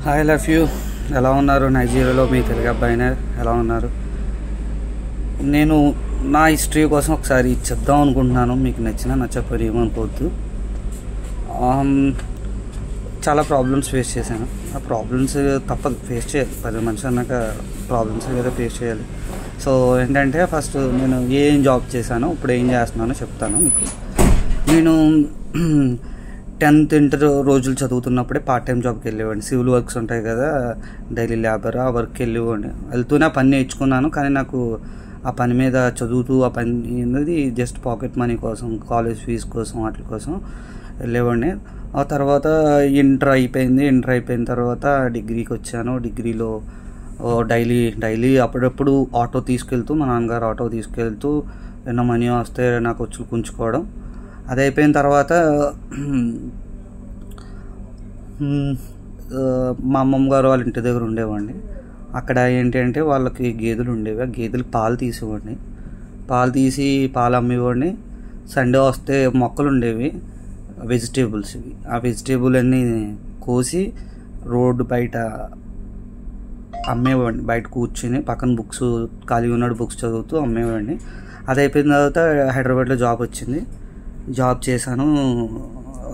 Hi love you. ఎలా ఉన్నారు? నైజీరియాలో మీ తెలుగు అబ్బాయినే ఎలా ఉన్నారు? నేను నా హిస్టరీ కోసం ఒకసారి చెప్దాం అనుకుంటున్నాను. మీకు నచ్చకపోయి ఏమనుకోవద్దు. చాలా ప్రాబ్లమ్స్ ఫేస్ చేశాను. ఆ ప్రాబ్లమ్స్ తప్పదు, ఫేస్ చేయాలి. 10 మనిషి అన్నాక ప్రాబ్లమ్స్ ఏదో ఫేస్ చేయాలి. సో ఏంటంటే ఫస్ట్ నేను ఏం జాబ్ చేశానో ఇప్పుడు ఏం చేస్తున్నానో చెప్తాను మీకు. నేను 10th ఇంటర్ రోజులు చదువుతున్నప్పుడే పార్ట్ టైం జాబ్కి వెళ్ళేవాడిని. సివిల్ వర్క్స్ ఉంటాయి కదా, డైలీ లేబర్, ఆ వర్క్కి వెళ్ళేవాడిని. వెళ్తూనే ఆ పని నేర్చుకున్నాను. కానీ నాకు ఆ పని మీద చదువుతూ ఆ పని అనేది జస్ట్ పాకెట్ మనీ కోసం, కాలేజ్ ఫీజు కోసం, వాటి కోసం వెళ్ళేవాడిని. ఆ తర్వాత ఇంటర్ అయిపోయిన తర్వాత డిగ్రీకి వచ్చాను. డిగ్రీలో డైలీ అప్పుడప్పుడు ఆటో తీసుకెళ్తూ, మా నాన్నగారు ఆటో తీసుకెళ్తూ ఎన్నో మనీ వస్తే నాకు వచ్చి కుంచుకోవడం. అది అయిపోయిన తర్వాత మా అమ్మమ్మ గారు వాళ్ళ ఇంటి దగ్గర ఉండేవాడిని. అక్కడ ఏంటి అంటే వాళ్ళకి గేదెలు ఉండేవి. ఆ గేదెలకు పాలు తీసేవాడిని. పాలు అమ్మేవాడిని. సండే వస్తే మొక్కలు ఉండేవి, వెజిటేబుల్స్. ఇవి ఆ వెజిటేబుల్ అన్నీ కోసి రోడ్డు బయట అమ్మేవాడిని. బయట కూర్చుని పక్కన బుక్స్ ఖాళీగా ఉన్నాడు, బుక్స్ చదువుతూ అమ్మేవాడిని. అది అయిపోయిన తర్వాత హైదరాబాద్లో జాబ్ వచ్చింది. జాబ్ చేశాను.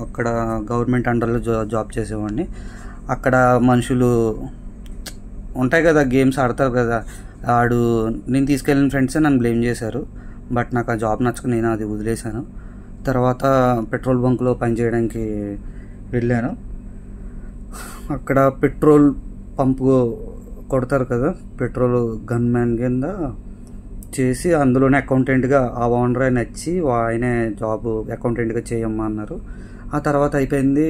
అక్కడ గవర్నమెంట్ అండర్లో జాబ్ చేసేవాడిని. అక్కడ మనుషులు ఉంటాయి కదా, గేమ్స్ ఆడతారు కదా, నేను తీసుకెళ్ళిన ఫ్రెండ్సే నన్ను బ్లేమ్ చేశారు. బట్ నాకు ఆ జాబ్ నచ్చక నేను అది వదిలేశాను. తర్వాత పెట్రోల్ బంక్లో పనిచేయడానికి వెళ్ళాను. అక్కడ పెట్రోల్ పంపు కొడతారు కదా, పెట్రోల్ గన్ మ్యాన్ కింద చేసి అందులోనే అకౌంటెంట్గా ఆ ఓనర్ నచ్చి ఆయనే జాబ్ అకౌంటెంట్గా చేయమ్మా అన్నారు. ఆ తర్వాత అయిపోయింది.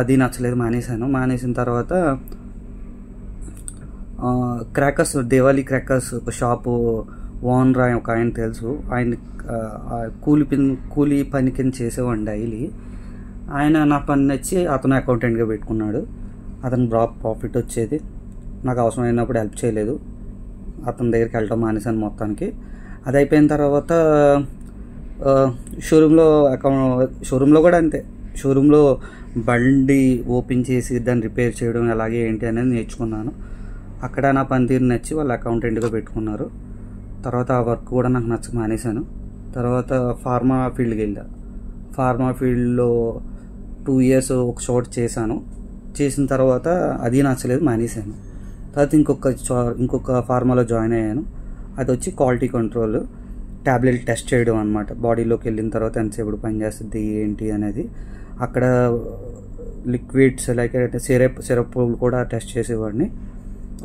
అది నచ్చలేదు, మానేసిన తర్వాత దేవాలి క్రాకర్స్ ఒక షాపు ఓనర్ ఒక ఆయన తెలుసు. ఆయన కూలీ పని కింద చేసేవాడిని డైలీ. ఆయన నా పని నచ్చి అతను అకౌంటెంట్గా పెట్టుకున్నాడు. అతను ప్రాఫిట్ వచ్చేది. నాకు అవసరమైనప్పుడు హెల్ప్ చేయలేదు. అతని దగ్గరికి వెళ్ళటం మానేశాను మొత్తానికి. అది అయిపోయిన తర్వాత షోరూంలో కూడా అంతే. షోరూంలో బండి ఓపెన్ చేసి దాన్ని రిపేర్ చేయడం అలాగే ఏంటి అనేది నేర్చుకున్నాను. అక్కడ నా పనితీరు నచ్చి వాళ్ళు అకౌంటెంట్గా పెట్టుకున్నారు. తర్వాత ఆ వర్క్ కూడా నాకు నచ్చక మానేశాను. తర్వాత ఫార్మా ఫీల్డ్కి వెళ్ళా. ఫార్మా ఫీల్డ్లో 2 years ఒక చోట చేసిన తర్వాత అది నచ్చలేదు, మానేశాను. తర్వాత ఇంకొక ఫార్మాలో జాయిన్ అయ్యాను. అది వచ్చి క్వాలిటీ కంట్రోల్, ట్యాబ్లెట్ టెస్ట్ చేయడం అనమాట. బాడీలోకి వెళ్ళిన తర్వాత ఎంతసేపు పనిచేస్తుంది ఏంటి అనేది. అక్కడ లిక్విడ్స్ లైక్ సిరప్ కూడా టెస్ట్ చేసేవాడిని.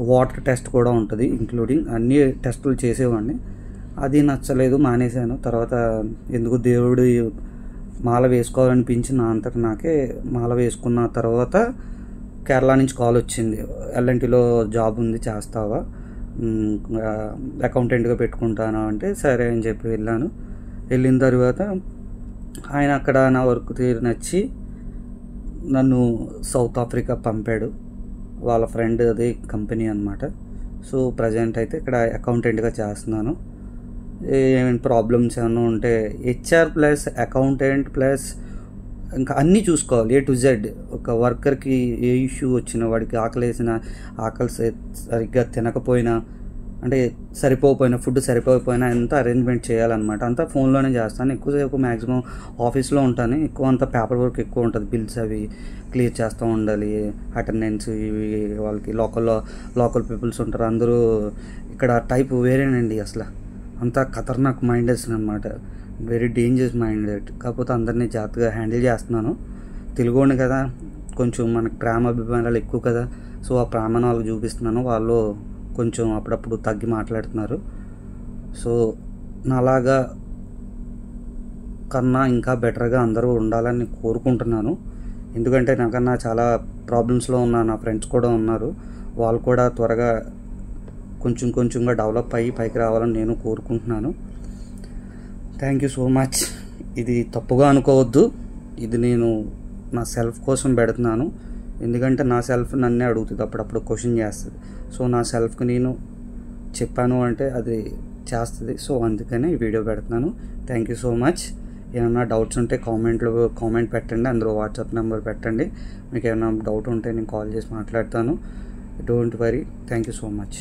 వాటర్ టెస్ట్ కూడా ఉంటుంది, ఇంక్లూడింగ్ అన్ని టెస్టులు చేసేవాడిని. అది నచ్చలేదు, మానేశాను. తర్వాత ఎందుకు దేవుడు మాల వేసుకోవాలనిపించి నా అంతట నాకే మాల వేసుకున్న తర్వాత కేరళ నుంచి కాల్ వచ్చింది. ఎల్ఎన్టీలో జాబ్ ఉంది, చేస్తావా, అకౌంటెంట్గా పెట్టుకుంటాను అంటే సరే అని చెప్పి వెళ్ళాను. వెళ్ళిన తర్వాత ఆయన అక్కడ నా వర్క్ తీరు నచ్చి నన్ను సౌత్ ఆఫ్రికా పంపాడు. వాళ్ళ ఫ్రెండ్ అది కంపెనీ అనమాట. సో ప్రజెంట్ అయితే ఇక్కడ అకౌంటెంట్గా చేస్తున్నాను. ఏమైనా ప్రాబ్లమ్స్ ఏమైనా ఉంటే హెచ్ఆర్ ప్లస్ అకౌంటెంట్ ప్లస్ ఇంకా అన్నీ చూసుకోవాలి, A to Z. ఒక వర్కర్కి ఏ ఇష్యూ వచ్చినా, వాడికి ఆకలి సరిగ్గా తినకపోయినా, అంటే ఫుడ్ సరిపోకపోయినా ఎంత అరేంజ్మెంట్ చేయాలన్నమాట. అంతా ఫోన్లోనే చేస్తాను. ఎక్కువసేపు మ్యాక్సిమం ఆఫీస్లో ఉంటాను. అంతా పేపర్ వర్క్ ఎక్కువ ఉంటుంది. బిల్స్ అవి క్లియర్ చేస్తూ ఉండాలి. అటెండెన్స్ ఇవి వాళ్ళకి లోకల్ పీపుల్స్ ఉంటారు. అందరూ ఇక్కడ టైప్ వేరేనండి. అసలు అంతా ఖతర్నాక్ మైండెస్ అనమాట. Very dangerous minded. కాకపోతే అందరినీ జాగ్రత్తగా హ్యాండిల్ చేస్తున్నాను. తెలుగుని కదా, కొంచెం మనకు ప్రేమ అభిమానాలు ఎక్కువ కదా. సో ఆ ప్రేమను వాళ్ళకి చూపిస్తున్నాను. వాళ్ళు కొంచెం అప్పుడప్పుడు తగ్గి మాట్లాడుతున్నారు. సో నాలాగా కన్నా ఇంకా బెటర్గా అందరూ ఉండాలని కోరుకుంటున్నాను. ఎందుకంటే నాకన్నా చాలా ప్రాబ్లమ్స్లో ఉన్న నా ఫ్రెండ్స్ కూడా ఉన్నారు. వాళ్ళు కూడా త్వరగా కొంచెంగా డెవలప్ అయ్యి పైకి రావాలని నేను కోరుకుంటున్నాను. Thank you so much. ఇది తప్పుగా అనుకోవద్దు. ఇది నేను నా సెల్ఫ్ కోసం పెడుతున్నాను. ఎందుకంటే నా సెల్ఫ్ నన్నే అడుగుతుంది, అప్పుడప్పుడు క్వశ్చన్ చేస్తుంది. సో నా సెల్ఫ్కి నేను చెప్పాను అంటే అది చేస్తుంది. సో అందుకనే ఈ వీడియో పెడుతున్నాను. Thank you so much. ఏమైనా డౌట్స్ ఉంటే కామెంట్ పెట్టండి, అందులో వాట్సాప్ నెంబర్ పెట్టండి. మీకు ఏమైనా డౌట్ ఉంటే నేను కాల్ చేసి మాట్లాడతాను. Don't worry. Thank you so much.